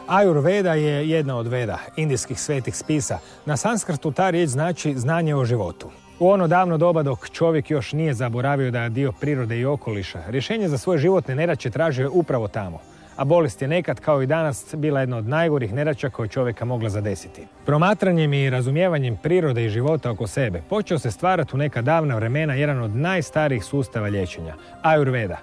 Ajurveda je jedna od veda, indijskih svetih spisa. Na sanskrtu ta riječ znači znanje o životu. U ono davno doba dok čovjek još nije zaboravio da je dio prirode i okoliša, rješenje za svoje životne nedaće tražio je upravo tamo. A bolest je nekad, kao i danas, bila jedna od najgorih nedaća koje čovjeka mogla zadesiti. Promatranjem i razumijevanjem prirode i života oko sebe počeo se stvarati u neka davna vremena jedan od najstarijih sustava liječenja, Ajurveda.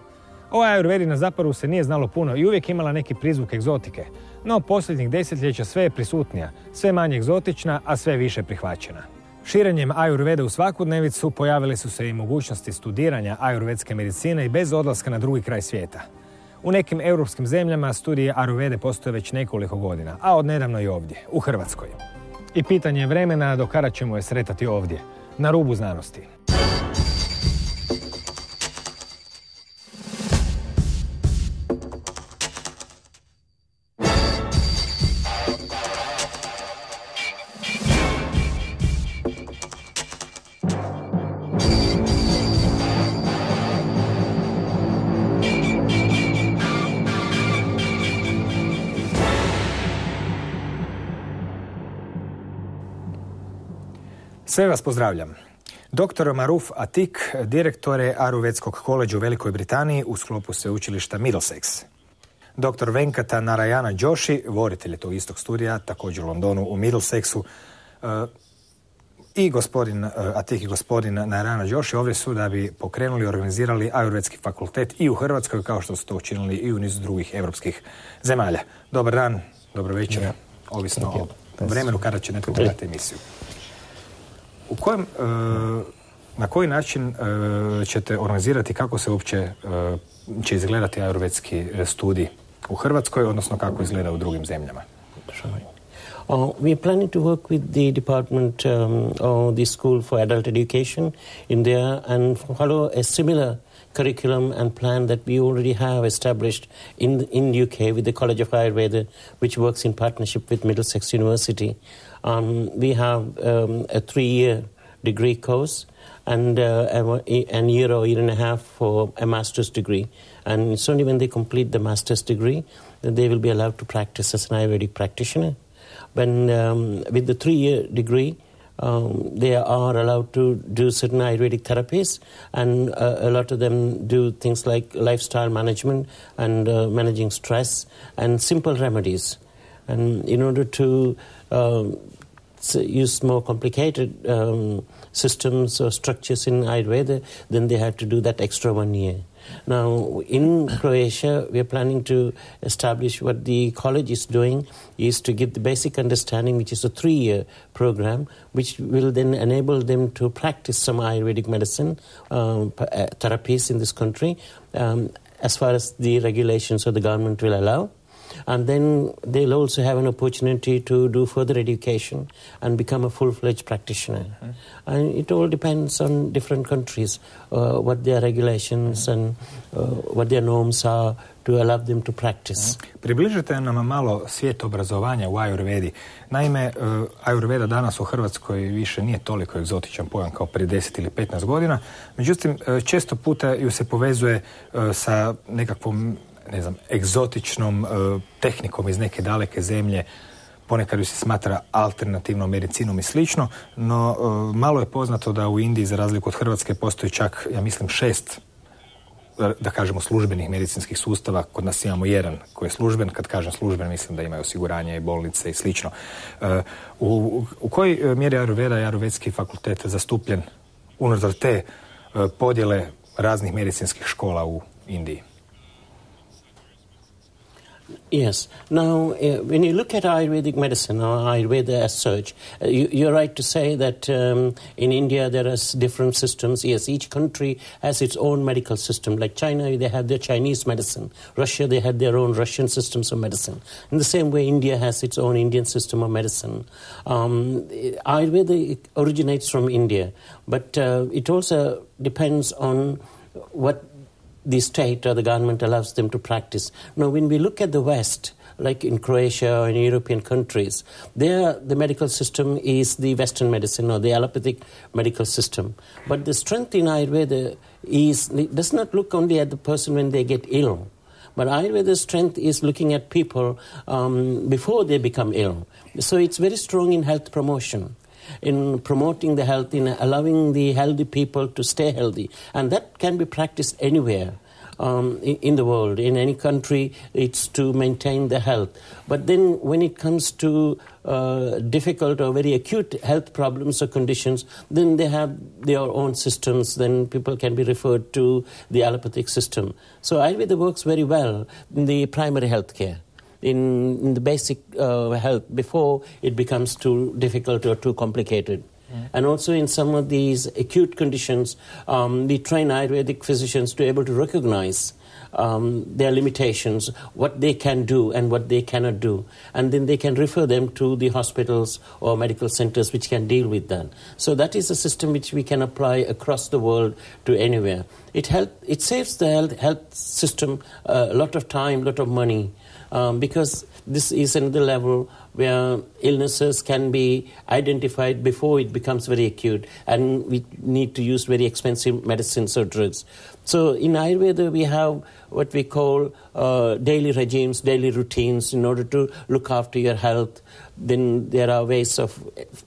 O Ajurvedi na zapadu se nije znalo puno i uvijek imala neki prizvuk egzotike. No posljednjih desetljeća sve je prisutnija, sve manje egzotična, a sve više prihvaćena. Širenjem Ajurvede u svakodnevicu pojavile su se i mogućnosti studiranja ajurvedske medicine i bez odlaska na drugi kraj svijeta. U nekim europskim zemljama studije Ajurvede postoje već nekoliko godina, a odnedavno i ovdje, u Hrvatskoj. I pitanje je vremena do kada ćemo je sretati ovdje, na rubu znanosti. Sve vas pozdravljam. Dr. Maruf Atik, direktor je Ajurvedskog koledža u Velikoj Britaniji u sklopu sveučilišta Middlesex. Dr. Venkata Narayana Joshi, voditelj je tog istog studija, također u Londonu u Middlesexu. I gospodin Atik i gospodin Narayana Joshi ovdje su da bi pokrenuli i organizirali Ajurvedski fakultet i u Hrvatskoj, kao što su to učinili i u nizu drugih europskih zemalja. Dobar dan, dobro večer, ovisno o vremenu kada će netko gledati emisiju. Na koji način ćete organizirati, kako se uopće će izgledati ajurvedski studij u Hrvatskoj, odnosno kako izgleda u drugim zemljama? We are planning to work with the department of the School for Adult Education in there and follow a similar curriculum and plan that we already have established in UK with the College of Ayurveda, which works in partnership with Middlesex University. We have a 3-year degree course and a year or year and a half for a master's degree. And it's only when they complete the master's degree that they will be allowed to practice as an Ayurvedic practitioner. When with the 3-year degree, they are allowed to do certain Ayurvedic therapies, and a lot of them do things like lifestyle management and managing stress and simple remedies. And in order to use more complicated systems or structures in Ayurveda, then they have to do that extra 1 year. Now, in Croatia, we are planning to establish what the college is doing is to give the basic understanding, which is a 3-year program, which will then enable them to practice some Ayurvedic medicine therapies in this country, as far as the regulations of the government will allow. And then they'll also have an opportunity to do further education and become a full-fledged practitioner. Mm-hmm. And it all depends on different countries, what their regulations and what their norms are to allow them to practice. Približite nam malo svijet obrazovanja u Ajurvedi. Naime, Ajurveda danas u Hrvatskoj više nije toliko egzotičan pojam kao prije 10 ili 15 godina. Međutim, često puta ju se povezuje sa nekakvom egzotičnom tehnikom iz neke daleke zemlje, ponekad ju se smatra alternativnom medicinom i slično, no malo je poznato da u Indiji, za razliku od Hrvatske, postoji čak, ja mislim, 6, da kažemo, službenih medicinskih sustava. Kod nas imamo jedan koji je služben. Kad kažem služben, mislim da imaju osiguranje i bolnice i slično. U kojoj mjeri Ajurveda i Ajurvedski fakultet zastupljen unutar te podjele raznih medicinskih škola u Indiji? Yes. Now, when you look at Ayurvedic medicine or Ayurveda as such, you're right to say that in India there are different systems. Yes, each country has its own medical system. Like China, they have their Chinese medicine. Russia, they had their own Russian systems of medicine. In the same way, India has its own Indian system of medicine. Ayurveda originates from India, but it also depends on what the state or the government allows them to practice. Now, when we look at the West, like in Croatia or in European countries, there the medical system is the Western medicine or the allopathic medical system. But the strength in Ayurveda does not look only at the person when they get ill, But Ayurveda's strength is looking at people before they become ill. So it's very strong in health promotion, in promoting the health, in allowing the healthy people to stay healthy. And that can be practiced anywhere in the world, in any country. It's to maintain the health. But then when it comes to difficult or very acute health problems or conditions, then they have their own systems. Then people can be referred to the allopathic system. So Ayurveda works very well in the primary health care, in the basic health, before it becomes too difficult or too complicated. And also in some of these acute conditions, we train Ayurvedic physicians to be able to recognize their limitations, what they can do and what they cannot do. And then they can refer them to the hospitals or medical centers which can deal with that. So that is a system which we can apply across the world to anywhere. It saves the health system a lot of time, a lot of money, because this is another level where illnesses can be identified before it becomes very acute, and we need to use very expensive medicines or drugs. So in Ayurveda we have what we call daily regimes, daily routines in order to look after your health. Then there are ways of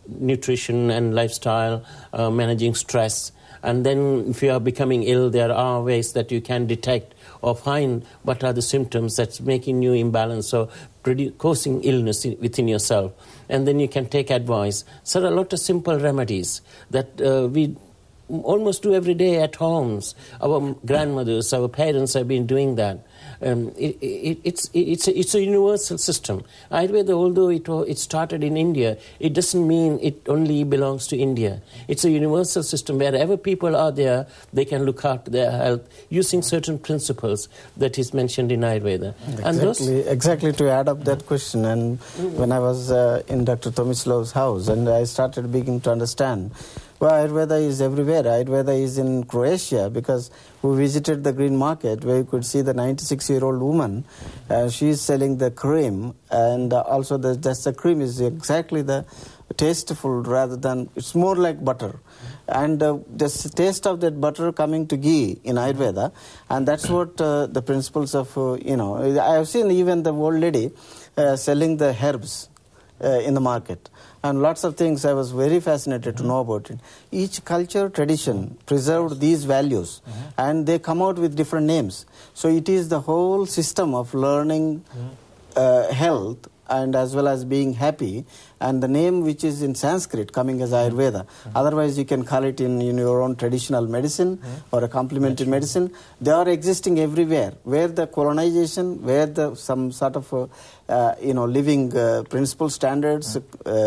nutrition and lifestyle, managing stress. And then if you are becoming ill, there are ways that you can detect or find what are the symptoms that's making you imbalance or causing illness within yourself. And then you can take advice. So there are a lot of simple remedies that we almost do every day at homes. Our grandmothers, our parents have been doing that. It's a universal system. Ayurveda, although it started in India, it doesn't mean it only belongs to India. It's a universal system. Wherever people are there, they can look after their health using certain principles that is mentioned in Ayurveda. Exactly to add up that question. And when I was in Dr. Tomislav's house, and I started beginning to understand, well, Ayurveda is everywhere. Ayurveda is in Croatia, because we visited the green market where you could see the 96-year-old woman. She is selling the cream, and also the cream is exactly the tasteful rather than, it's more like butter. And the taste of that butter coming to ghee in Ayurveda, and that's what the principles of, I have seen even the old lady selling the herbs in the market. And lots of things I was very fascinated to know about it. Each culture, tradition preserved these values, and they come out with different names. So it is the whole system of learning health and as well as being happy, and the name which is in Sanskrit coming as Ayurveda. Otherwise you can call it in your own traditional medicine or a complementary medicine. They are existing everywhere, where the colonization, where the some sort of living principle standards,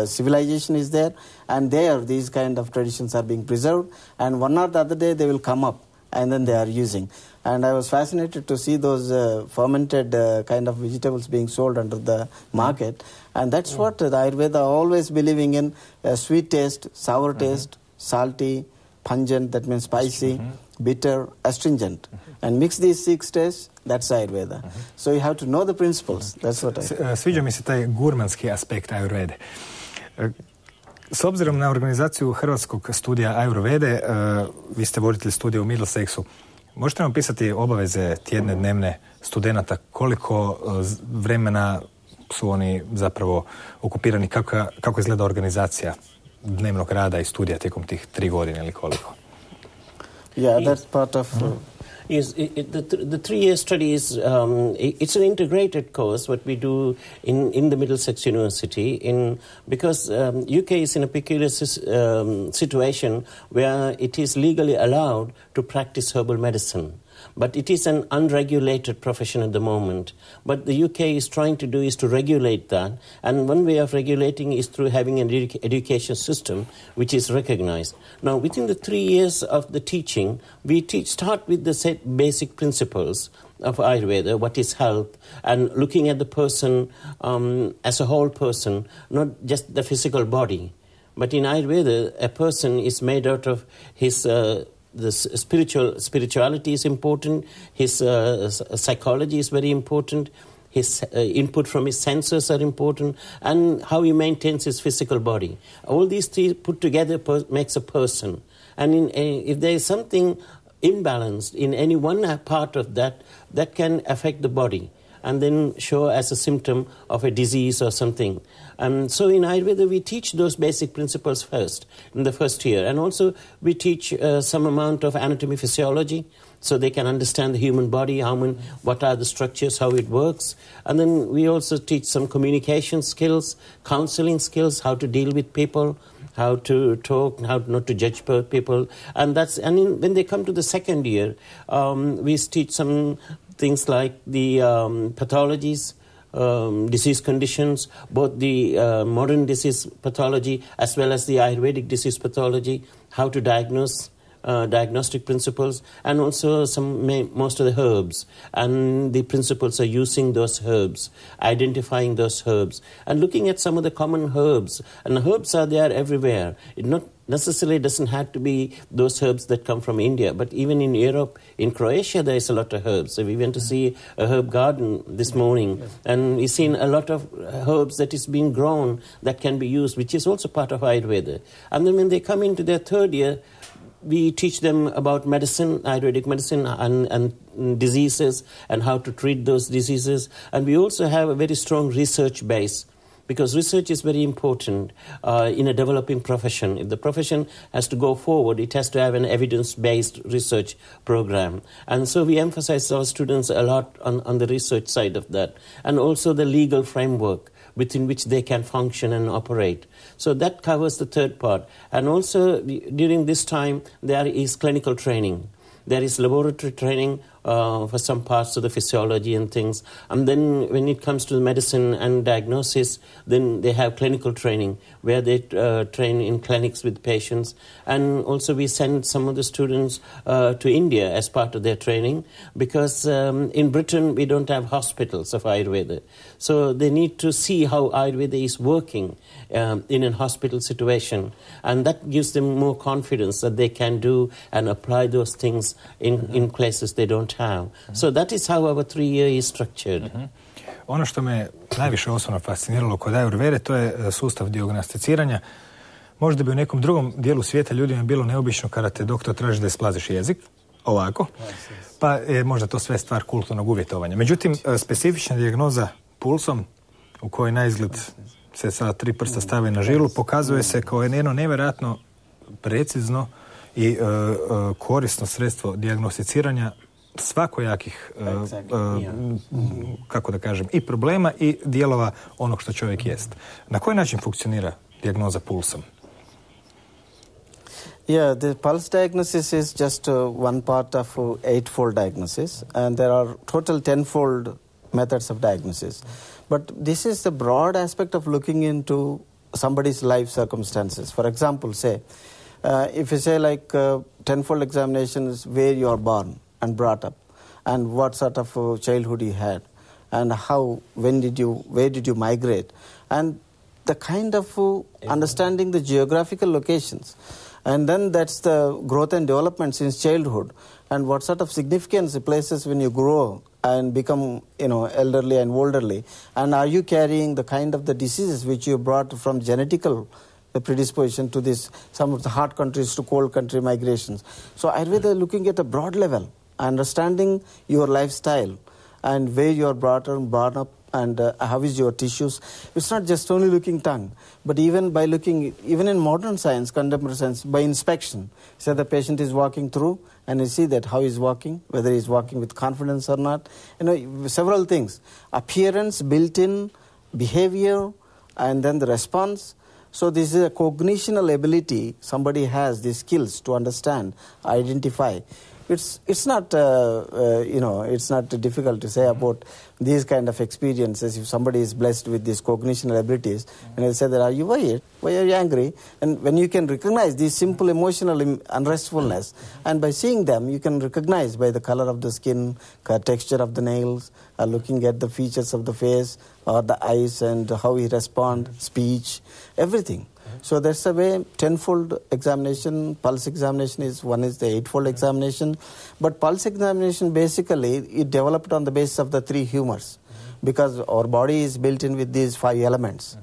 civilization is there, and there these kind of traditions are being preserved, and one or the other day they will come up and then they are using. And I was fascinated to see those fermented kind of vegetables being sold under the market. And that's what the Ayurveda always believing in, sweet taste, sour taste, salty, pungent, that means spicy, bitter, astringent. And mix these 6 tastes, that's Ayurveda. So you have to know the principles. That's what I Sviđa mi se taj gurmanski aspekt Ajurvede. S obzirom na organizaciju Hrvatskog studija Ajurvede, vi ste voditelj studija u Middlesexu, možete nam pisati obaveze tjedne, dnevne studenata, koliko vremena su oni zapravo okupirani, kako izgleda organizacija dnevnog rada i studija tijekom tih 3 godine ili koliko? Yeah, that's part of... The 3-year study is it's an integrated course what we do in the Middlesex University because UK is in a peculiar situation where it is legally allowed to practice herbal medicine. But it is an unregulated profession at the moment. But the UK is trying to do is to regulate that. And one way of regulating is through having an education system which is recognized. Now, within the 3 years of the teaching, we start with the set basic principles of Ayurveda, what is health, and looking at the person as a whole person, not just the physical body. But in Ayurveda, a person is made out of his... the spirituality is important, his psychology is very important, his input from his senses are important, and how he maintains his physical body. All these 3 put together makes a person. And if there is something imbalanced in any one part of that can affect the body and then show as a symptom of a disease or something. And so in Ayurveda, we teach those basic principles first, in the first year. And also we teach some amount of anatomy physiology, so they can understand the human body, what are the structures, how it works. And then we also teach some communication skills, counseling skills, how to deal with people, how to talk, how not to judge people. And when they come to the second year, we teach some things like the pathologies, disease conditions, both the modern disease pathology as well as the Ayurvedic disease pathology, how to diagnose, diagnostic principles, and also most of the herbs and the principles of using those herbs, identifying those herbs, and looking at some of the common herbs. And herbs are there everywhere. It not necessarily doesn't have to be those herbs that come from India, but even in Europe, in Croatia, there is a lot of herbs. So we went to see a herb garden this morning, and we've seen a lot of herbs that is being grown that can be used, which is also part of Ayurveda. And then when they come into their third year, we teach them about medicine, Ayurvedic medicine, and diseases, and how to treat those diseases. And we also have a very strong research base, because research is very important in a developing profession. If the profession has to go forward, it has to have an evidence-based research program. And so we emphasize our students a lot on the research side of that, and also the legal framework within which they can function and operate. So that covers the third part. And also during this time, there is clinical training. There is laboratory training for some parts of the physiology and things. And then when it comes to medicine and diagnosis, then they have clinical training where they train in clinics with patients. And also we send some of the students to India as part of their training, because in Britain we don't have hospitals of Ayurveda. So they need to see how Ayurveda is working in a hospital situation. And that gives them more confidence that they can do and apply those things in places they don't have. So that is how our 3 year is structured. Ono što me najviše osobno fasciniralo kod Ajurvede, to je sustav dijagnosticiranja. Možda bi u nekom drugom dijelu svijeta ljudima bilo neobično kada te doktor traži da isplaziš jezik, ovako, pa je možda to sve stvar kulturnog uvjetovanja. Međutim, specifična dijagnoza pulsom, u kojoj na izgled se sada 3 prsta stave na žilu, pokazuje se kao jedno nevjerojatno precizno i korisno sredstvo dijagnosticiranja svakojakih, kako da kažem, i problema i dijelova onog što čovjek jest. Na koji način funkcionira dijagnoza pulsom? Yeah, the pulse diagnosis is just one part of 8-fold diagnosis, and there are total 10-fold methods of diagnosis. But this is the broad aspect of looking into somebody's life circumstances. For example, say, if you say like 10-fold examination is where you are born and brought up, and what sort of childhood you had, and where did you migrate, and the kind of understanding the geographical locations. And then that's the growth and development since childhood, and what sort of significance it places when you grow and become, elderly and elderly. And are you carrying the kind of the diseases which you brought from genetical predisposition to this, some of the hot countries to cold country migrations. So Ayurveda looking at a broad level, understanding your lifestyle and where you are born up, and how is your tissues. It's not just only looking tongue, but even by looking, even in modern science, contemporary science, by inspection. So the patient is walking through, and you see that how he's walking, whether he's walking with confidence or not. Several things. Appearance, built-in, behavior, and then the response. So this is a cognitional ability. Somebody has these skills to understand, identify. It's not it's not difficult to say about these kind of experiences. If somebody is blessed with these cognitional abilities, and they say that, are you worried? Why are you angry? And when you can recognize these simple emotional unrestfulness, and by seeing them, you can recognize by the color of the skin, texture of the nails, looking at the features of the face or the eyes and how he responds, speech, everything. So that's the way 10-fold examination, pulse examination one is the 8-fold examination. But pulse examination basically, it developed on the basis of the 3 humors, because our body is built in with these 5 elements.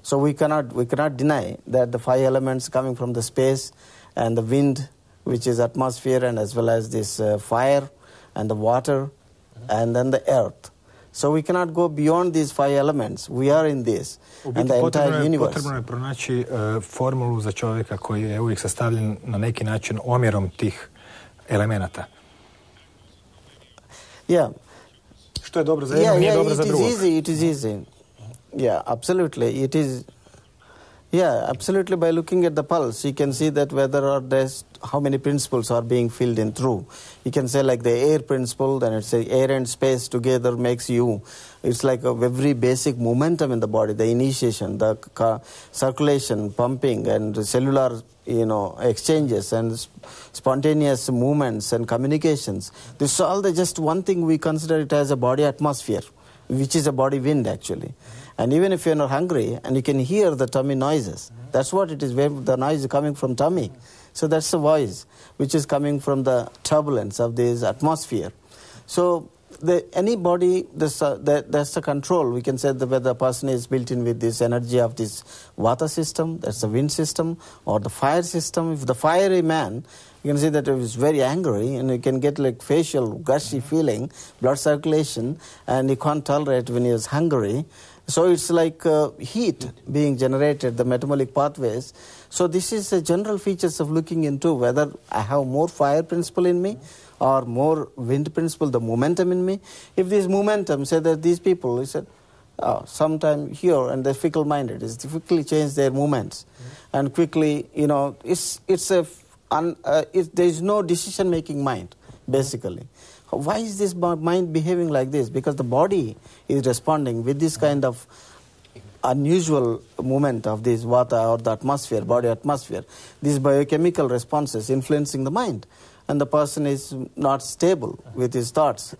So we cannot deny that the 5 elements coming from the space and the wind which is atmosphere and as well as this fire and the water and then the earth. So we cannot go beyond these 5 elements. We are in this and the entire universe. Potrebno je pronaći formulu za čovjeka koji je uvijek sastavljen na neki način omjerom tih elemenata. Yeah. Što je dobro za jednog, nije dobro za drugog. It is easy. Yeah, absolutely. It is. Yeah, absolutely. By looking at the pulse, you can see that whether or there's how many principles are being filled in through. You can say like the air principle, then it's air and space together makes you. It's like a very basic momentum in the body, the initiation, the circulation, pumping, and the cellular, exchanges and spontaneous movements and communications. This is all just one thing we consider it as a body atmosphere, which is a body wind actually. And even if you're not hungry and you can hear the tummy noises, that's what it is, where the noise is coming from tummy. So that's the voice, which is coming from the turbulence of this atmosphere. So any body, that's the control. We can say that whether a person is built in with this energy of this vata system, that's the wind system, or the fire system. If the fiery man, you can see that he is very angry and you can get like facial gushy feeling, blood circulation, and you can't tolerate when he is hungry. So it's like heat being generated, the metabolic pathways. So this is the general features of looking into whether I have more fire principle in me or more wind principle, the momentum in me. If this momentum, say that these people, he said, sometime here and they're fickle-minded, is quickly change their movements. And quickly, there is no decision-making mind, basically. Why is this mind behaving like this? Because the body is responding with this kind of unusual movement of this vata or the atmosphere, body atmosphere. These biochemical responses influencing the mind. And the person is not stable with his thoughts.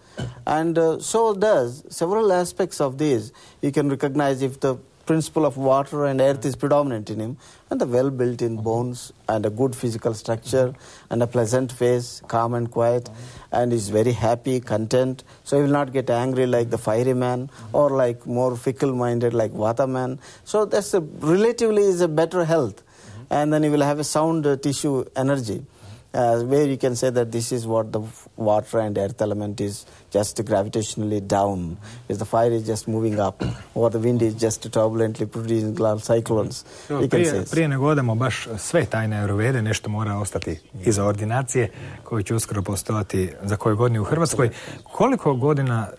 And so does several aspects of this. You can recognize if the principle of water and earth is predominant in him, and the well-built in bones and a good physical structure and a pleasant face, calm and quiet, and is very happy, content. So he will not get angry like the fiery man or like more fickle-minded like vata man. So that's relatively is a better health. And then he will have a sound tissue energy. Where you can say that this is what the water and earth element is just gravitationally down, is the fire is just moving up, or the wind is just turbulently producing cyclones. Prije nego odamo baš sve tajne Ajurvede, nešto mora ostati iza ordinacije, koji će uskoro postojati za koju godinu u Hrvatskoj. Koliko godina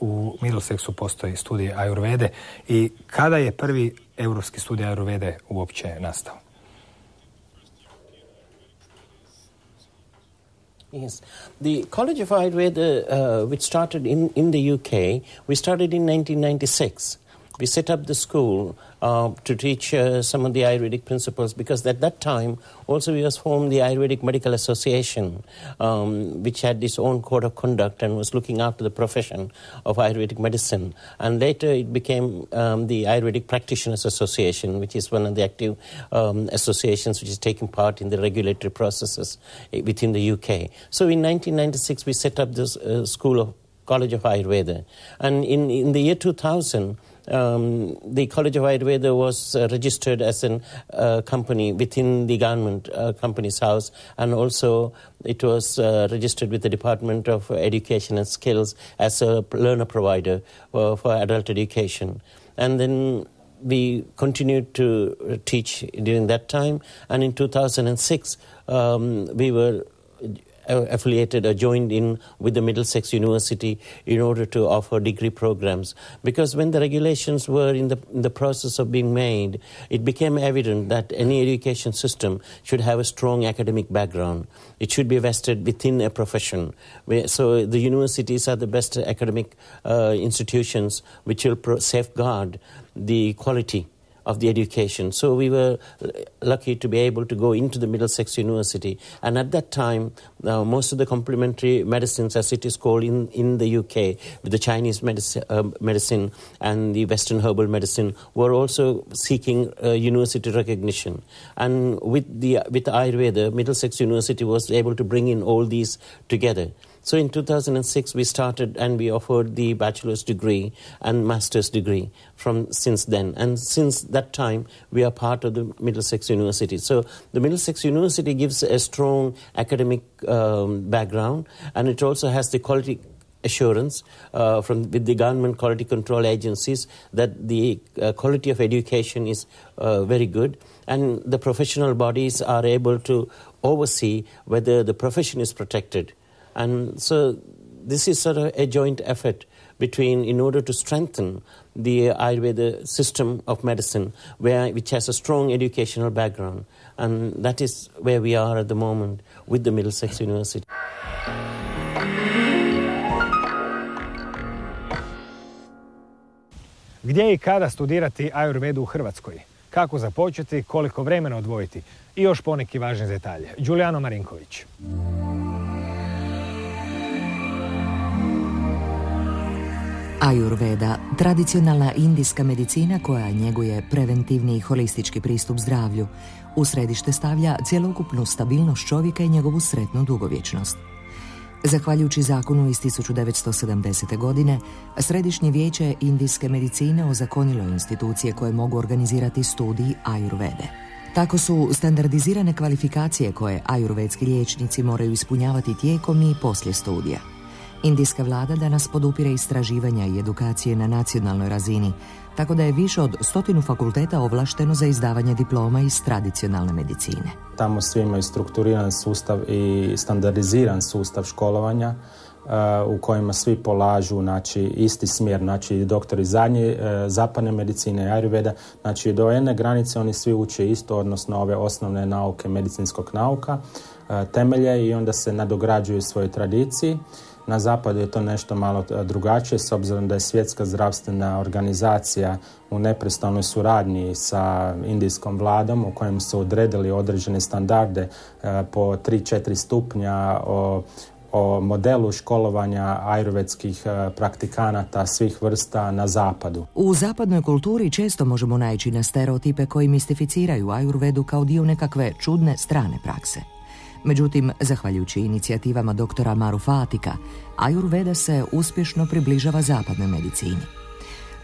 u Middlesexu postoji studij Ajurvede i kada je prvi europski studij Ajurvede uopće nastao? Yes. The College of Ayurveda, which started in the UK, we started in 1996. We set up the school to teach some of the Ayurvedic principles, because at that time also we was formed the Ayurvedic Medical Association, which had its own code of conduct and was looking after the profession of Ayurvedic medicine. And later it became the Ayurvedic Practitioners Association, which is one of the active associations which is taking part in the regulatory processes within the UK. So in 1996 we set up this school of College of Ayurveda. And in the year 2000, the College of Ayurveda was registered as a company within the government company's house, and also it was registered with the Department of Education and Skills as a learner provider for adult education. And then we continued to teach during that time, and in 2006 we were affiliated or joined in with the Middlesex University in order to offer degree programs. Because when the regulations were in the process of being made, it became evident that any education system should have a strong academic background. It should be vested within a profession. So the universities are the best academic institutions which will safeguard the quality of the education. So we were lucky to be able to go into the Middlesex University. And at that time, most of the complementary medicines, as it is called in the UK, with the Chinese medicine and the Western herbal medicine, were also seeking university recognition. And with Ayurveda, Middlesex University was able to bring in all these together. So in 2006 we started and we offered the bachelor's degree and master's degree since then. And since that time we are part of the Middlesex University. So the Middlesex University gives a strong academic background, and it also has the quality assurance with the government quality control agencies that the quality of education is very good, and the professional bodies are able to oversee whether the profession is protected. And so this is sort of a joint effort in order to strengthen the Ayurveda system of medicine, which has a strong educational background. And that is where we are at the moment with the Middlesex University. Gdje i kada studirati Ajurvedu u Hrvatskoj? Kako započeti, koliko vremena odvojiti? I još poneki važni detalje. Đulijano Marinković. Ajurveda, tradicionalna indijska medicina koja njeguje preventivni i holistički pristup zdravlju, u središte stavlja cjelokupnu stabilnost čovjeka i njegovu sretnu dugovječnost. Zahvaljujući zakonu iz 1970. godine, Središnje vijeće indijske medicine ozakonilo institucije koje mogu organizirati studij Ajurvede. Tako su standardizirane kvalifikacije koje ajurvedski liječnici moraju ispunjavati tijekom i poslije studija. Indijska vlada danas podupire istraživanja i edukacije na nacionalnoj razini, tako da je više od 100 fakulteta ovlašteno za izdavanje diploma iz tradicionalne medicine. Tamo svi imaju strukturiran sustav i standardiziran sustav školovanja u kojima svi polažu isti smjer, doktori zapadne medicine, Ajurveda, do jedne granice oni svi uče isto, odnosno ove osnovne nauke medicinskog nauka, temelje, i onda se nadograđuju svoje tradiciji. Na zapadu je to nešto malo drugačije, s obzirom da je Svjetska zdravstvena organizacija u neprestanoj suradnji sa indijskom vladom, u kojem su odredili određene standarde po 3-4 stupnja o modelu školovanja ajurvedskih praktikanata svih vrsta na zapadu. U zapadnoj kulturi često možemo naići na stereotipe koji mistificiraju ajurvedu kao dio nekakve čudne strane prakse. Međutim, zahvaljujući inicijativama doktora Marufa Atika, Ajurveda se uspješno približava zapadnoj medicini.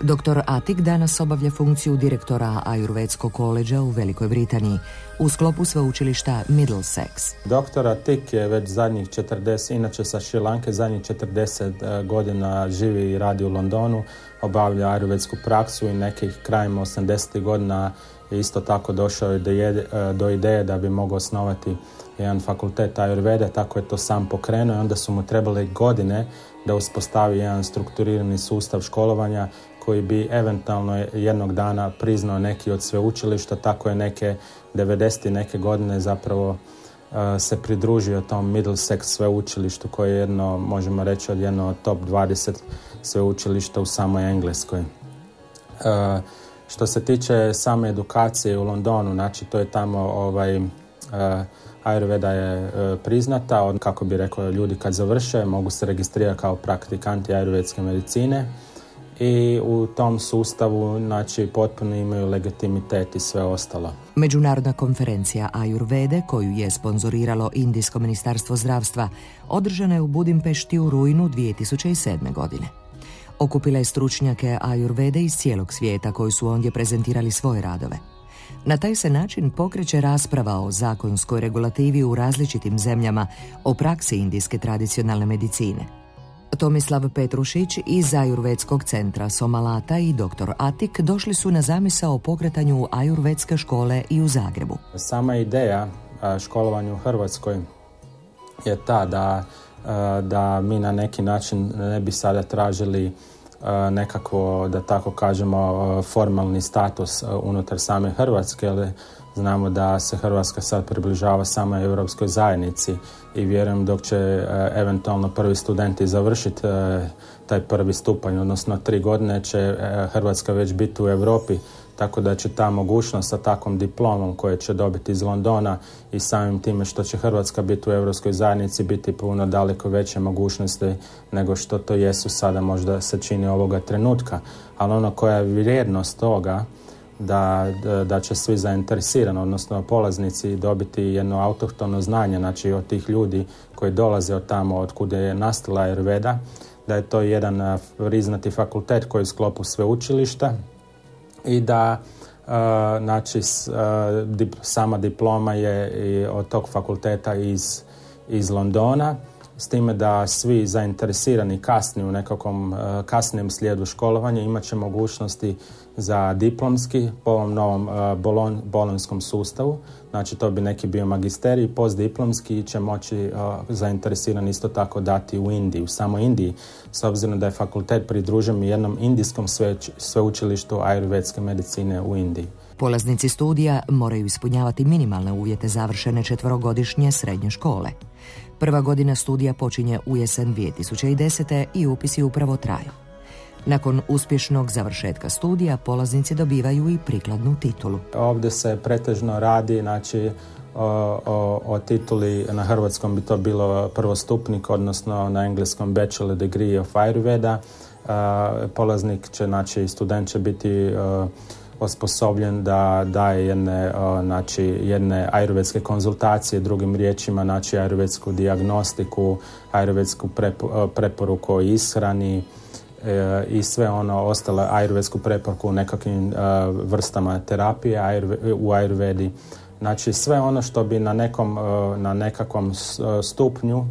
Dr. Atik danas obavlja funkciju direktora Ajurvedskog koleđa u Velikoj Britaniji u sklopu sveučilišta Middlesex. Dr. Atik je već zadnjih 40, inače sa Šrilanke, zadnjih 40 godina živi i radi u Londonu, obavlja ajurvedsku praksu i nekih krajem 80. godina je isto tako došao do ideje da bi mogao osnovati jedan fakultet Ajurvede, tako je to sam pokrenuo i onda su mu trebale godine da uspostavi jedan strukturirani sustav školovanja koji bi eventualno jednog dana priznao neki od sveučilišta, tako je neke 90. neke godine zapravo se pridružio tom Middlesex sveučilištu koje je možemo reći, jedno od top 20 sveučilišta u samoj Engleskoj. Što se tiče same edukacije u Londonu, to je tamo Ajurveda je priznata, kako bi rekao, ljudi kad završe mogu se registrirati kao praktikanti ajurvedske medicine i u tom sustavu potpuno imaju legitimitet i sve ostalo. Međunarodna konferencija Ajurvede, koju je sponzoriralo Indijsko ministarstvo zdravstva, održana je u Budimpešti u rujnu 2007. godine. Okupila je stručnjake Ajurvede iz cijelog svijeta koji su ondje prezentirali svoje radove. Na taj se način pokreće rasprava o zakonskoj regulativi u različitim zemljama o praksi indijske tradicionalne medicine. Tomislav Petrušić iz Ajurvedskog centra Somalata i dr. Atik došli su na zamisao o pokretanju ajurvedske škole i u Zagrebu. Sama ideja školovanja u Hrvatskoj je ta da mi na neki način ne bi sada tražili nekakvo, da tako kažemo, formalni status unutar same Hrvatske, ali znamo da se Hrvatska sad približava samoj Europskoj zajednici i vjerujem dok će eventualno prvi studenti završiti taj prvi stupanj, odnosno 3 godine će Hrvatska već biti u Europi, tako da će ta mogućnost sa takvom diplomom koju će dobiti iz Londona i samim time što će Hrvatska biti u Europskoj zajednici biti puno daleko veće mogućnosti nego što to jesu sada, možda se čini ovoga trenutka. Ali ono koja je vrijednost toga da će svi zainteresirani, odnosno polaznici, dobiti jedno autohtono znanje, znači od tih ljudi koji dolaze od tamo od kuda je nastala Ajurveda, da je to jedan priznati fakultet koji je u sklopu sveučilišta i da znači sama diploma je od tog fakulteta iz Londona, s time da svi zainteresirani kasni u nekakvom kasnijem slijedu školovanja imat će mogućnosti za diplomski po ovom novom bolonjskom sustavu. Znači to bi neki bio magisterij, postdiplomski će moći zainteresirani isto tako dati u Indiji, u samoj Indiji, s obzirom da je fakultet pridružen jednom indijskom sveučilištu ajurvedske medicine u Indiji. Polaznici studija moraju ispunjavati minimalne uvjete završene 4-godišnje srednje škole. Prva godina studija počinje u jesen 2010. i upisi upravo traju. Nakon uspješnog završetka studija, polaznici dobivaju i prikladnu titulu. Ovdje se pretežno radi, znači, o tituli, na hrvatskom bi to bilo prvostupnik, odnosno na engleskom Bachelor Degree of Ajurveda. Polaznik će, znači, student će biti osposobljen da daje jedne ajurvedske konzultacije, drugim riječima, znači ajurvedsku dijagnostiku, ajurvedsku preporuku o ishrani i sve ono ostale, ajurvedsku preporuku u nekakvim vrstama terapije u ajurvedi. Znači sve ono što bi na nekakvom stupnju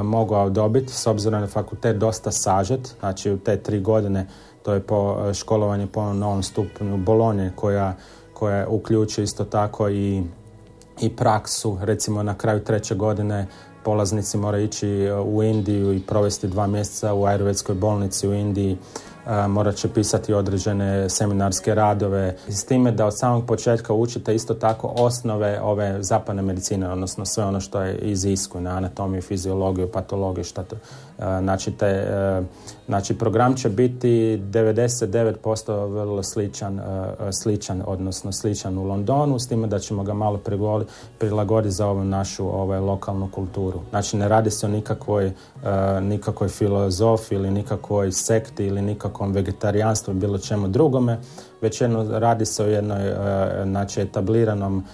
mogao dobiti, s obzirom na fakultet dosta sažet, znači u te 3 godine to je školovanje po novom stupnju Bolonje koja uključuje isto tako i praksu. Recimo na kraju 3. godine polaznici moraju ići u Indiju i provesti 2 mjeseca u ajurvedskoj bolnici u Indiji. Morat će pisati određene seminarske radove, s time da od samog početka učite isto tako osnove ove zapadne medicine, odnosno sve ono što je iziskuje, anatomiju, fiziologiju, patologiju, znači program će biti 99% vrlo sličan u Londonu, s time da ćemo ga malo prilagoditi za ovu našu lokalnu kulturu. Znači ne radi se o nikakvoj filozofiji ili nikakvoj sekti ili nikakvom vegetarijanstvu, bilo čemu drugome, već radi se o jednoj etabliranom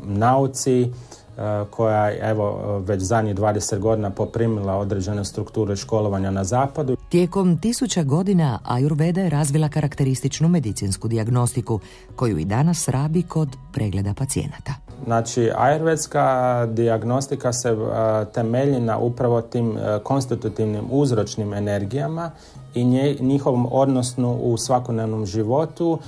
nauci koja je već zadnjih 20 godina poprimila određene strukture školovanja na zapadu. Tijekom 1000 godina Ajurveda je razvila karakterističnu medicinsku dijagnostiku koju i danas rabi kod pregleda pacijenata. Znači, ajurvedska dijagnostika se temelji na upravo tim konstitutivnim uzročnim energijama i njihovom odnosu u svakodnevnom životu.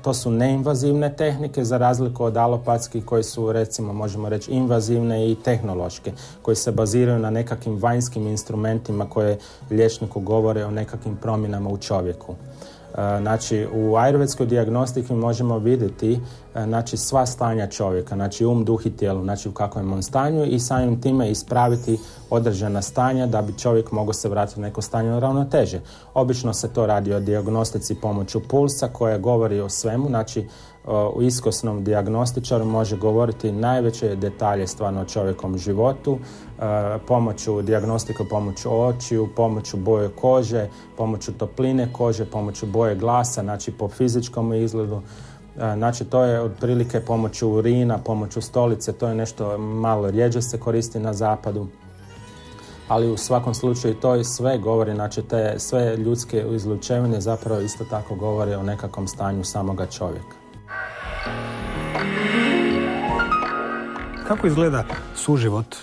To su neinvazivne tehnike za razliku od alopatskih koji su, recimo, možemo reći invazivne i tehnološke, koji se baziraju na nekakvim vanjskim instrumentima koje liječniku govore o nekakvim promjenama u čovjeku. Znači, u ajurvedskoj dijagnostiki možemo vidjeti sva stanja čovjeka, znači duh i tijelo, znači u kakvom je on stanju i samim time ispraviti određena stanja da bi čovjek mogao se vratiti u neko stanje ravnoteže. Obično se to radi o dijagnostici pomoću pulsa koja govori o svemu, znači u iskusnom dijagnostičaru može govoriti najveće detalje stvarno o čovjekom životu, pomoću dijagnostike, pomoću očiju, pomoću boje kože, pomoću topline kože, pomoću boje glasa, znači po fizičkom izgledu. Znači to je otprilike pomoću urina, pomoću stolice, to je nešto malo rjeđe se koristi na zapadu. Ali u svakom slučaju to i sve govori, znači te sve ljudske izlučevine zapravo isto tako govore o nekakvom stanju samoga čovjeka. Kako izgleda suživot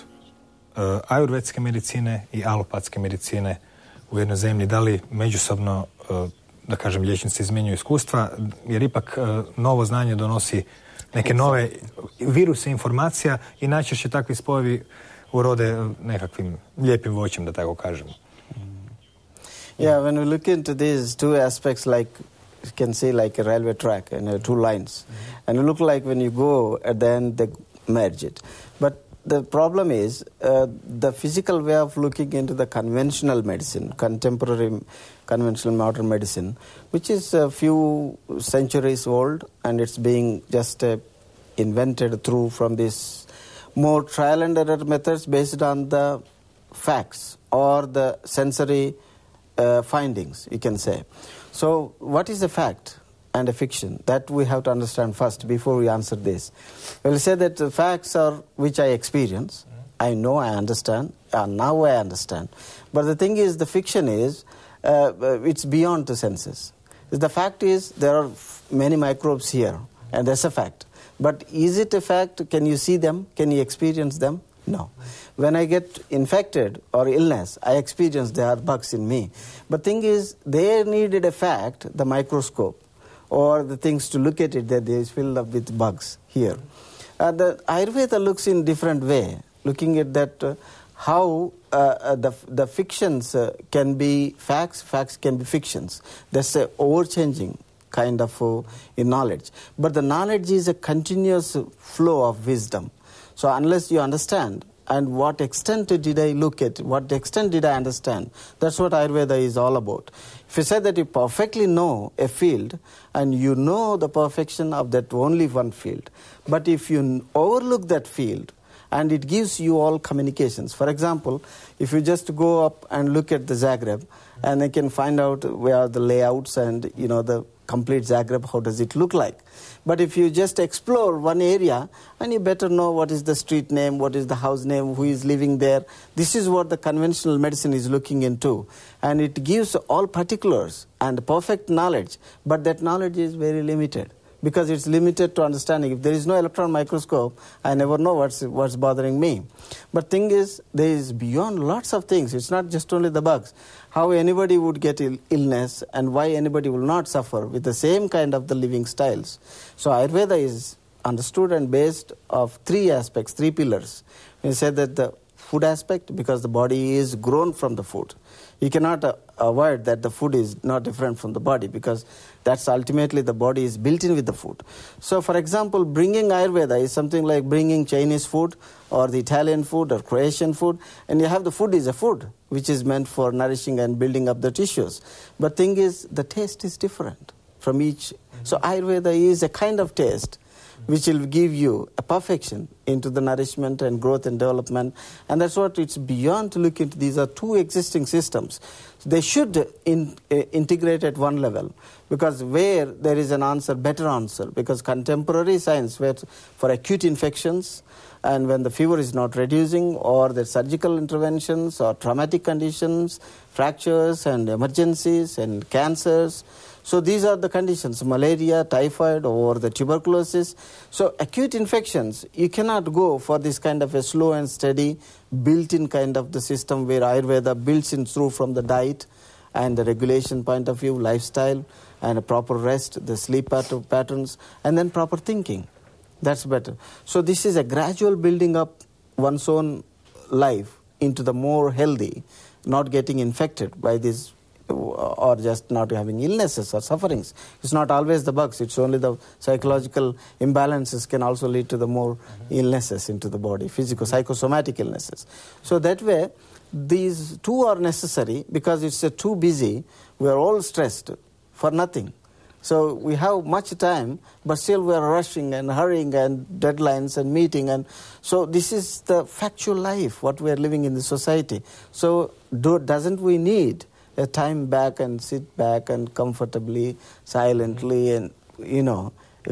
ajurvedske medicine i alopatske medicine u jednoj zemlji? Da li međusobno, da kažem, liječnici izmjenjuju iskustva, jer ipak novo znanje donosi neke nove viruse informacija i najčešće takvi spojevi urode nekakvim lijepim voćem, da tako kažem. Yeah, when we look into these two aspects, like you can see like a railway track and two lines, and it look like when you go at the end they merge it. But the problem is the physical way of looking into the conventional medicine, contemporary conventional modern medicine, which is a few centuries old, and it's being just invented through from this more trial and error methods based on the facts or the sensory findings, you can say. So what is the fact? and a fiction. That we have to understand first before we answer this. We'll say that the facts are which I experience. I know, I understand, and now I understand. But the thing is, the fiction is, it's beyond the senses. The fact is, there are many microbes here, and that's a fact. But is it a fact? Can you see them? Can you experience them? No. When I get infected or illness, I experience there are bugs in me. But thing is, they needed a fact, the microscope, or the things to look at it, that they is filled up with bugs here. The Ayurveda looks in different way, looking at that how the fictions can be facts, facts can be fictions. That's a overchanging kind of in knowledge. But the knowledge is a continuous flow of wisdom. So unless you understand, and what extent did I look at, what extent did I understand, that's what Ayurveda is all about. If you say that you perfectly know a field, and you know the perfection of that only one field, but if you overlook that field, and it gives you all communications. For example, if you just go up and look at the Zagreb, and you can find out where are the layouts and the complete Zagreb, how does it look like. But if you just explore one area, and you better know what is the street name, what is the house name, who is living there. This is what the conventional medicine is looking into. And it gives all particulars and perfect knowledge, but that knowledge is very limited, because it's limited to understanding. If there is no electron microscope, I never know what's bothering me. But thing is, there is beyond lots of things. It's not just only the bugs. How anybody would get illness, and why anybody will not suffer with the same kind of the living styles. So Ayurveda is understood and based of three aspects, three pillars. We said that the food aspect, because the body is grown from the food. You cannot avoid that the food is not different from the body, because that's ultimately the body is built in with the food. So for example, bringing Ayurveda is something like bringing Chinese food or the Italian food or Croatian food, and you have the food is a food which is meant for nourishing and building up the tissues. But thing is, the taste is different from each. So Ayurveda is a kind of taste which will give you a perfection into the nourishment and growth and development. And that's what it's beyond to look into. These are two existing systems. They should integrate at one level, because where there is an answer, better answer, because contemporary science, where for acute infections, and when the fever is not reducing, or the surgical interventions or traumatic conditions, fractures and emergencies and cancers. So these are the conditions, malaria, typhoid, or the tuberculosis. So acute infections, you cannot go for this kind of a slow and steady, built-in kind of the system where Ayurveda builds in through from the diet and the regulation point of view, lifestyle, and a proper rest, the sleep patterns, and then proper thinking. That's better. So this is a gradual building up one's own life into the more healthy, not getting infected by this, or just not having illnesses or sufferings. It's not always the bugs, it's only the psychological imbalances can also lead to the more illnesses into the body, physical, psychosomatic illnesses. So that way, these two are necessary, because it's too busy, we are all stressed for nothing. So we have much time, but still we are rushing and hurrying and deadlines and meeting. And so this is the factual life, what we are living in the society. So doesn't we need a time back and sit back and comfortably, silently, and,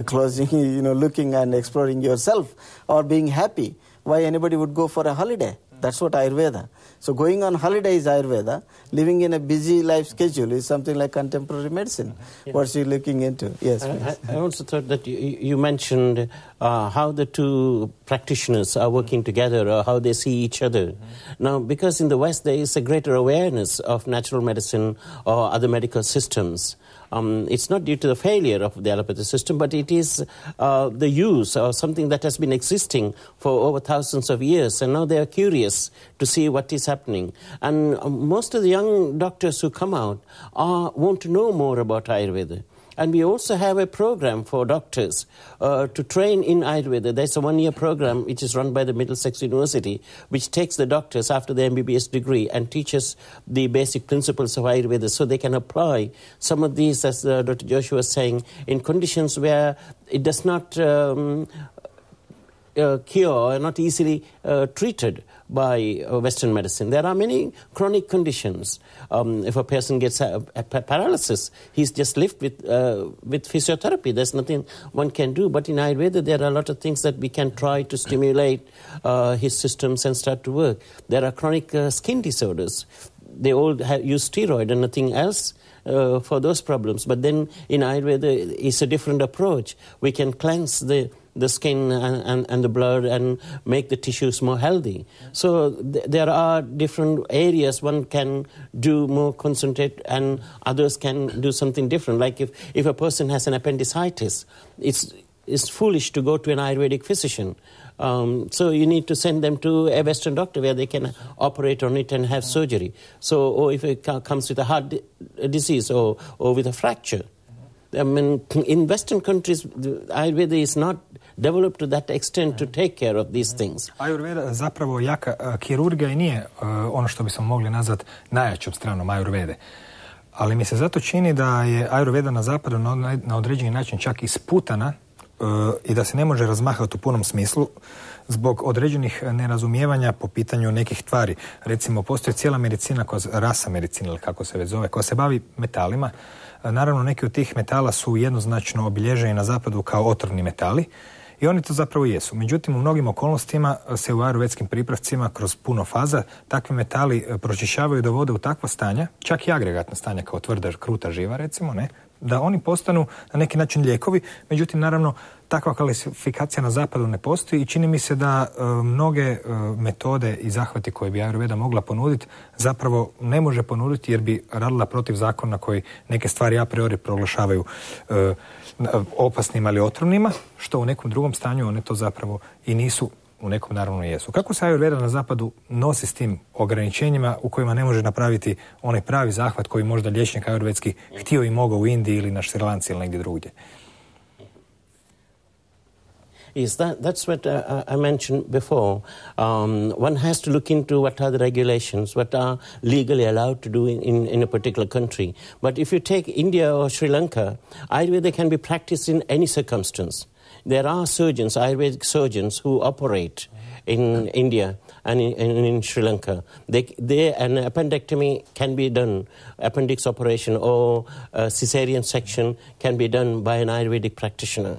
closing, looking and exploring yourself, or being happy? Why anybody would go for a holiday? That's what Ayurveda. So going on holiday is Ayurveda. Living in a busy life schedule is something like contemporary medicine. Yeah. What's you looking into? Yes, I also thought that you mentioned how the two practitioners are working together, or how they see each other. Now, because in the West there is a greater awareness of natural medicine or other medical systems, it's not due to the failure of the allopathy system, but it is the use or something that has been existing for over thousands of years, and now they are curious to see what is happening. And most of the young doctors who come out want to know more about Ayurveda. And we also have a program for doctors to train in Ayurveda. There's a one-year program which is run by the Middlesex University, which takes the doctors after the MBBS degree and teaches the basic principles of Ayurveda, so they can apply some of these, as Dr. Joshua was saying, in conditions where it does not cured or not easily treated by Western medicine. There are many chronic conditions. If a person gets a paralysis, he's just left with physiotherapy. There's nothing one can do. But in Ayurveda, there are a lot of things that we can try to stimulate his systems and start to work. There are chronic skin disorders. They all use steroid and nothing else for those problems. But then in Ayurveda, it's a different approach. We can cleanse the skin and the blood and make the tissues more healthy. So there are different areas one can do more concentrate and others can do something different. Like if a person has an appendicitis, it's foolish to go to an Ayurvedic physician. So you need to send them to a Western doctor where they can operate on it and have surgery. So, or if it comes with a heart disease or with a fracture. I mean, in Western countries, Ayurveda is not developed to that extent to take care of these things. Ajurveda zapravo jaka kirurgija i nije ono što bismo mogli nazvati najjačom stranom Ajurvede. Ali mi se zato čini da je Ajurveda na zapadu na određeni način čak isputana i da se ne može razmahati u punom smislu zbog određenih nerazumijevanja po pitanju nekih tvari. Recimo, postoji cijela medicina, rasa medicina ili kako se već zove, koja se bavi metalima. Naravno, neki od tih metala su jednoznačno obilježeni na zapadu kao otrovni metali i oni to zapravo jesu. Međutim, u mnogim okolnostima se u ajurvedskim pripravcima kroz puno faza takvi metali pročišćavaju i dovode u takva stanja, čak i agregatna stanja kao tvrda, kruta živa recimo, ne, da oni postanu na neki način lijekovi. Međutim, naravno, takva kvalifikacija na zapadu ne postoji i čini mi se da mnoge metode i zahvati koje bi Ajurveda mogla ponuditi zapravo ne može ponuditi jer bi radila protiv zakona koji neke stvari a priori proglašavaju opasnima ili otrovnima, što u nekom drugom stanju one to zapravo i nisu, u nekom naravno jesu. Kako se Ajurveda na zapadu nosi s tim ograničenjima u kojima ne može napraviti onaj pravi zahvat koji možda liječnik ajurvedski htio i mogao u Indiji ili na Šrilanci ili negdje drugdje? Is that's what I mentioned before. One has to look into what are the regulations, what are legally allowed to do in a particular country. But if you take India or Sri Lanka, Ayurveda can be practiced in any circumstance. There are surgeons, Ayurvedic surgeons, who operate in India and in Sri Lanka. An appendectomy can be done, appendix operation or cesarean section can be done by an Ayurvedic practitioner.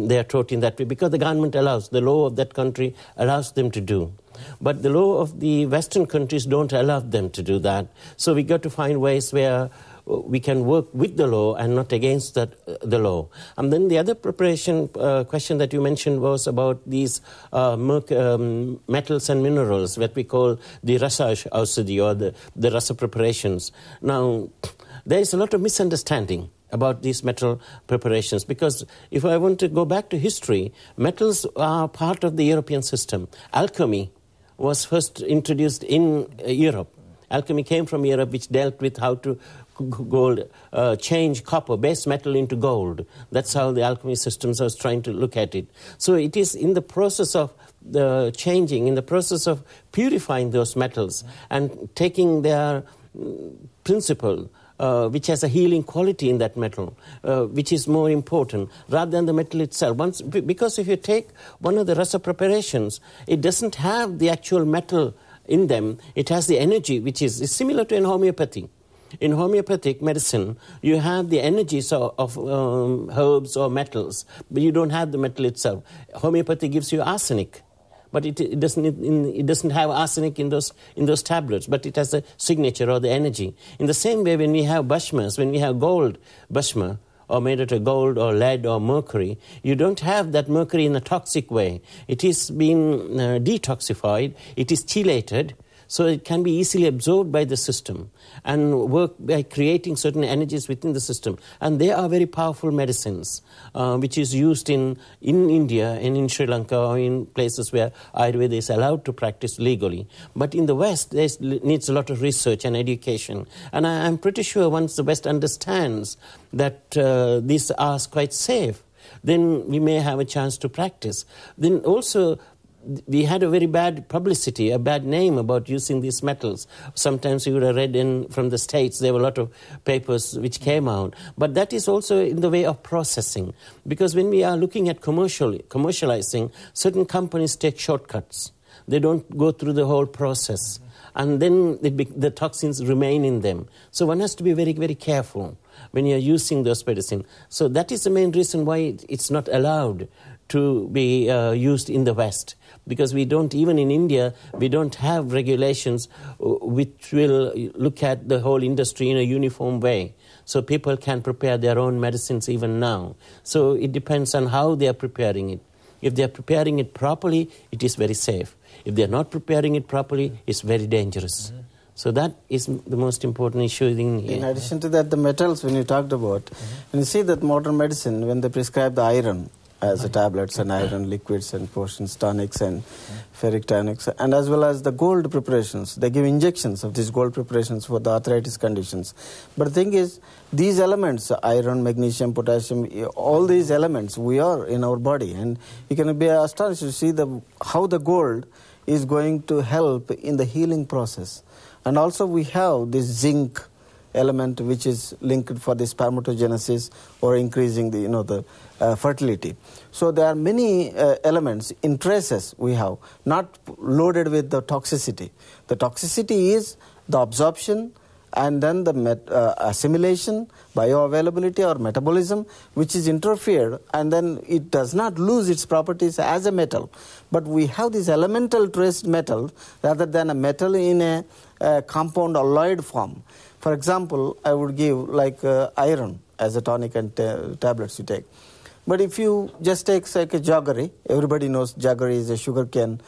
They are taught in that way because the government allows, the law of that country allows them to do. But the law of the Western countries don't allow them to do that. So we got to find ways where we can work with the law and not against the law. And then the other preparation question that you mentioned was about these metals and minerals, what we call the rasa ausadi or the rasa preparations. Now, there is a lot of misunderstanding about these metal preparations because if I want to go back to history, metals are part of the European system. Alchemy was first introduced in Europe. Alchemy came from Europe, which dealt with how to change copper, base metal into gold. That's how the alchemy systems was trying to look at it. So it is in the process of the changing, in the process of purifying those metals and taking their principle, which has a healing quality in that metal, which is more important, rather than the metal itself. Because if you take one of the rasa preparations, it doesn't have the actual metal in them. It has the energy, which is similar to in homeopathy. In homeopathic medicine, you have the energies of herbs or metals, but you don't have the metal itself. Homeopathy gives you arsenic, but it doesn't have arsenic in those tablets, but it has the signature or the energy. In the same way, when we have bhashmas, when we have gold bhashma, or made out of gold or lead or mercury, you don't have that mercury in a toxic way. It is being detoxified, it is chelated, so it can be easily absorbed by the system and work by creating certain energies within the system. And they are very powerful medicines, which is used in India and in Sri Lanka or in places where Ayurveda is allowed to practice legally. But in the West, there needs a lot of research and education. And I'm pretty sure once the West understands that these are quite safe, then we may have a chance to practice. Then also, we had a very bad publicity, a bad name about using these metals. Sometimes you would have read from the States, there were a lot of papers which came out. But that is also in the way of processing. Because when we are looking at commercializing, certain companies take shortcuts. They don't go through the whole process. And then the toxins remain in them. So one has to be very, very careful when you're using those medicines. So that is the main reason why it's not allowed to be used in the West. Because we don't, even in India, we don't have regulations which will look at the whole industry in a uniform way. So people can prepare their own medicines even now. So it depends on how they are preparing it. If they are preparing it properly, it is very safe. If they are not preparing it properly, it's very dangerous. So that is the most important issue in here. In addition to that, the metals, when you talked about, when you see that modern medicine, when they prescribe the iron as tablets and iron liquids and potions, tonics and ferric tonics, and as well as the gold preparations, they give injections of these gold preparations for the arthritis conditions. But the thing is, these elements, iron, magnesium, potassium, all these elements we are in our body, and you can be astonished to see how the gold is going to help in the healing process. And also we have this zinc element which is linked for the spermatogenesis or increasing the fertility. So there are many elements in traces we have, not loaded with the toxicity. The toxicity is the absorption and then the assimilation, bioavailability or metabolism, which is interfered, and then it does not lose its properties as a metal. But we have this elemental trace metal rather than a metal in a compound alloyed form. For example, I would give like iron as a tonic and tablets you take. But if you just take like a jaggery, everybody knows jaggery is a sugarcane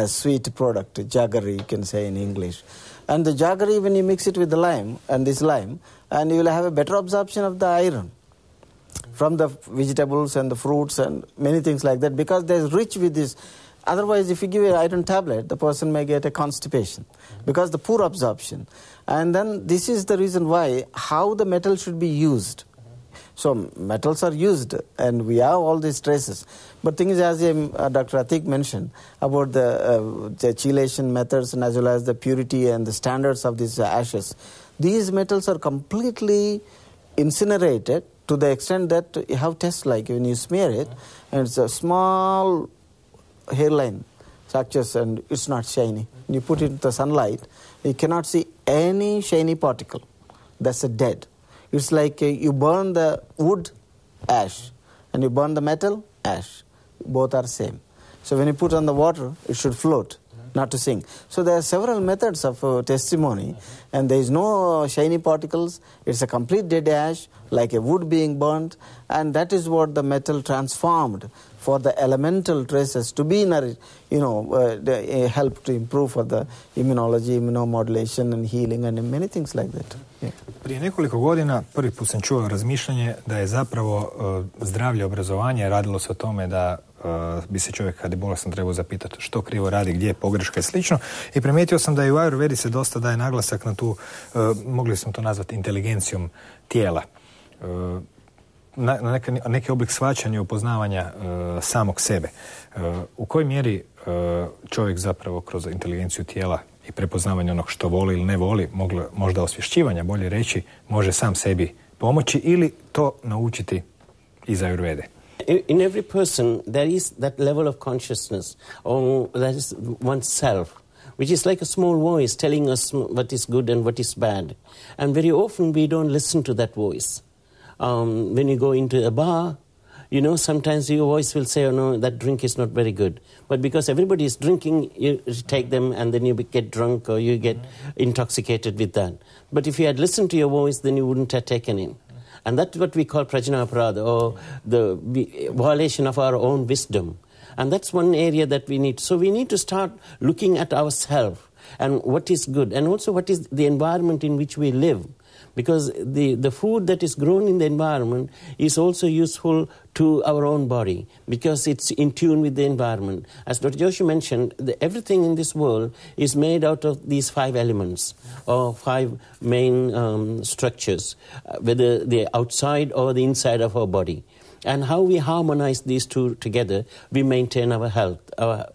sweet product, jaggery you can say in English. And the jaggery, when you mix it with the lime, and this lime, and you will have a better absorption of the iron from the vegetables and the fruits and many things like that, because they're rich with this. Otherwise, if you give an iron tablet, the person may get a constipation because the poor absorption. And then this is the reason why, how the metal should be used. So metals are used, and we have all these traces. But thing is, as Dr. Atik mentioned about the chelation methods and as well as the purity and the standards of these ashes, these metals are completely incinerated to the extent that you have tests like when you smear it, and it's a small hairline structures and it's not shiny. When you put it in the sunlight, you cannot see any shiny particle. That's a dead. It's like you burn the wood, ash, and you burn the metal, ash. Both are same. So when you put on the water, it should float, not to sink. So there are several methods of testimony, and there is no shiny particles. It's a complete dead ash, like a wood being burnt, and that is what the metal transformed for the elemental traces to be nourished, help to improve for the immunology, immunomodulation and healing and many things like that. Yeah. Prije nekoliko godina prvi put sam čuo razmišljanje da je zapravo zdravlje obrazovanje, radilo se o tome da bi se čovjek kad je bolestan trebao zapitati što krivo radi, gdje je pogreška i slično. I primijetio sam da i u Ajurvedi se dosta daje naglasak na tu, mogli smo to nazvati inteligencijom tijela. Na neki oblik shvaćanja i upoznavanja samog sebe. U kojoj mjeri čovjek zapravo kroz inteligenciju tijela i prepoznavanje onog što voli ili ne voli, možda osvješćivanja, bolje reći, može sam sebi pomoći ili to naučiti iz Ajurvede? In every person there is that level of consciousness, or that is oneself, which is like a small voice telling us what is good and what is bad. And very often we don't listen to that voice. When you go into a bar, sometimes your voice will say, oh no, that drink is not very good. But because everybody is drinking, you take them and then you get drunk or you get intoxicated with that. But if you had listened to your voice, then you wouldn't have taken in. And that's what we call prajnaparada, or the violation of our own wisdom. And that's one area that we need. So we need to start looking at ourselves and what is good, and also what is the environment in which we live. Because the food that is grown in the environment is also useful to our own body because it's in tune with the environment. As Dr. Joshi mentioned, everything in this world is made out of these 5 elements or 5 main structures, whether they're outside or the inside of our body. And how we harmonize these two together, we maintain our health, our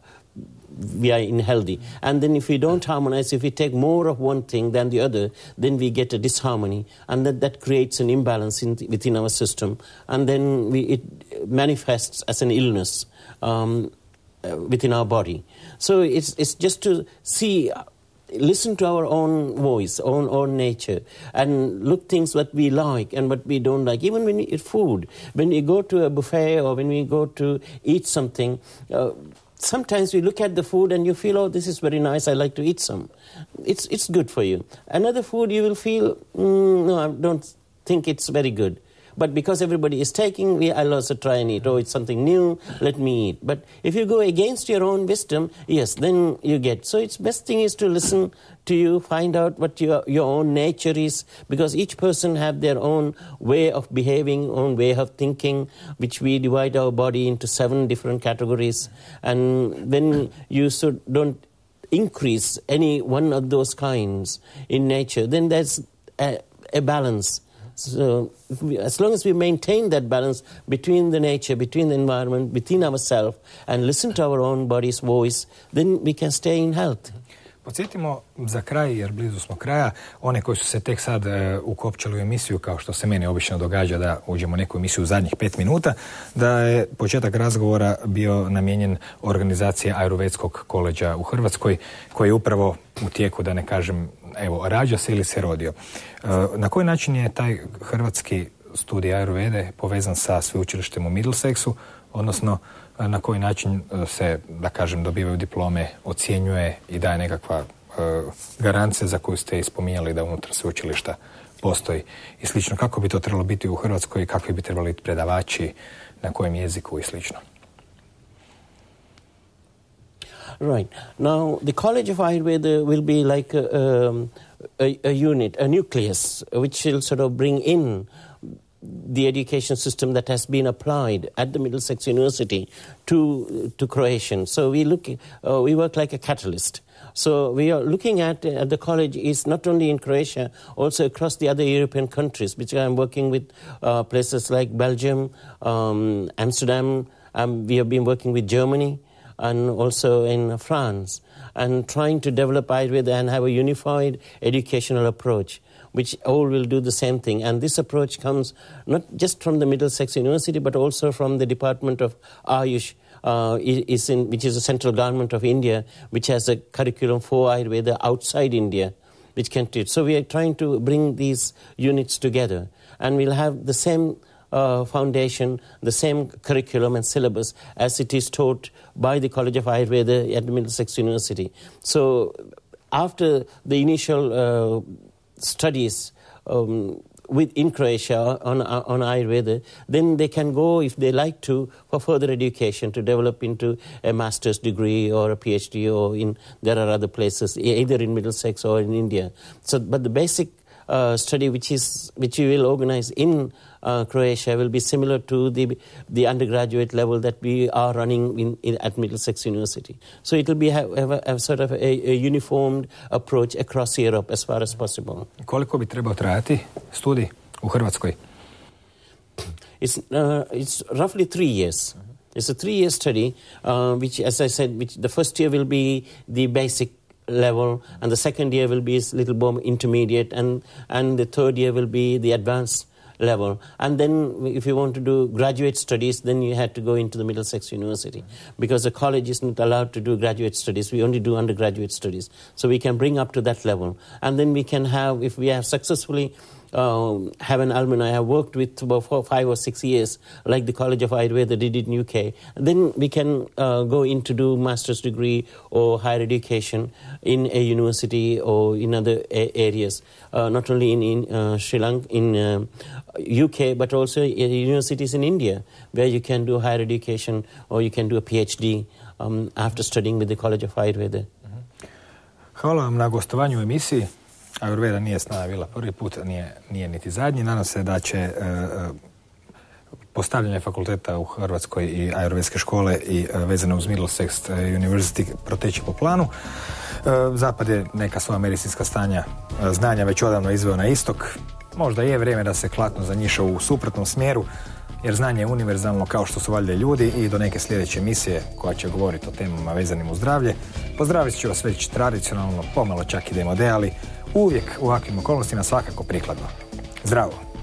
we are in healthy. And then if we don't harmonize, if we take more of one thing than the other, then we get a disharmony, and that creates an imbalance within our system, and then it manifests as an illness within our body. So it's just to listen to our own voice, own nature, and look things what we like and what we don't like. Even when we eat food, when we go to a buffet or when we go to eat something, sometimes we look at the food and you feel, oh, this is very nice, I like to eat some. It's good for you. Another food you will feel, no, I don't think it's very good. But because everybody is taking, I'll also try and eat. Oh, it's something new, let me eat. But if you go against your own wisdom, yes, then you get. So it's best thing is to listen to you, find out what your own nature is, because each person have their own way of behaving, own way of thinking, which we divide our body into 7 different categories. And when you don't increase any one of those kinds in nature, then there's a balance. So as long as we maintain that balance between the nature, between the environment, between ourselves, and listen to our own body's voice, then we can stay in health. Podsjetimo za kraj, jer blizu smo kraja, one koji su se tek sad ukopčali u emisiju, kao što se meni obično događa da uđemo u neku emisiju u zadnjih 5 minuta, da je početak razgovora bio namijenjen organizaciji Ajurvedskog koleđa u Hrvatskoj, koji je upravo u tijeku, da ne kažem, evo, rađa se ili se rodio. Na koji način je taj hrvatski studij Ajurvede povezan sa sveučilištem u Middlesexu, odnosno na koji način se, da kažem, dobivaju diplome, ocjenjuje i daje nekakva garancija za koju ste spominjali da unutar sveučilišta postoji i slično. Kako bi to trebalo biti u Hrvatskoj, kakvi bi trebali biti predavači, na kojem jeziku i slično? Right. Now, the College of Ayurveda will be like a unit, a nucleus, which will sort of bring in the education system that has been applied at the Middlesex University to Croatian. So we work like a catalyst. So we are looking at the college is not only in Croatia, also across the other European countries, which I'm working with places like Belgium, Amsterdam. We have been working with Germany and also in France, and trying to develop Ayurveda and have a unified educational approach, which all will do the same thing. And this approach comes not just from the Middlesex University, but also from the Department of Ayush, which is a central government of India, which has a curriculum for Ayurveda outside India, which can teach. So we are trying to bring these units together, and we'll have the same foundation, the same curriculum and syllabus as it is taught by the College of Ayurveda at the Middlesex University. So after the initial studies in Croatia on Ayurveda, then they can go, if they like to, for further education to develop into a master's degree or a PhD, or there are other places, either in Middlesex or in India. So, but the basic study which we will organize in Croatia will be similar to the undergraduate level that we are running at Middlesex University. So it will be have a sort of a uniformed approach across Europe as far as possible. Koliko bi trebao trajati studij u Hrvatskoj? It's roughly 3 years. It's a 3-year study, which, as I said, the first year will be the basic level, and the second year will be a little more intermediate, and the third year will be the advanced level. And then if you want to do graduate studies, then you had to go into the Middlesex University, because the college is not allowed to do graduate studies. We only do undergraduate studies. So we can bring up to that level. And then we can have, if we have successfully have an alumni I have worked with for 5 or 6 years, like the College of Ayurveda did in UK, then we can go in to do master's degree or higher education in a university or in other areas, not only in Sri Lanka, in UK, but also in universities in India, where you can do higher education or you can do a PhD after studying with the College of Ayurveda. Hvala vam na gostovanju u emisiji. Ajurveda nije s nama bila prvi put, nije niti zadnji. Nadam se da će postavljanje fakulteta u Hrvatskoj i ajurvedske škole i vezane uz Middlesex University proteći po planu. Zapad je neka svoja medicinska znanja već odavno izveo na istok. Možda je vrijeme da se klatno zanjiša u suprotnom smjeru, jer znanje je univerzalno kao što su valjda ljudi i do neke sljedeće emisije koja će govoriti o temama vezanim uz zdravlje. Pozdravit ću vas već tradicionalno, pomalo čak i demode, ali uvijek u ovakvim okolnostima svakako prikladno. Zdravo!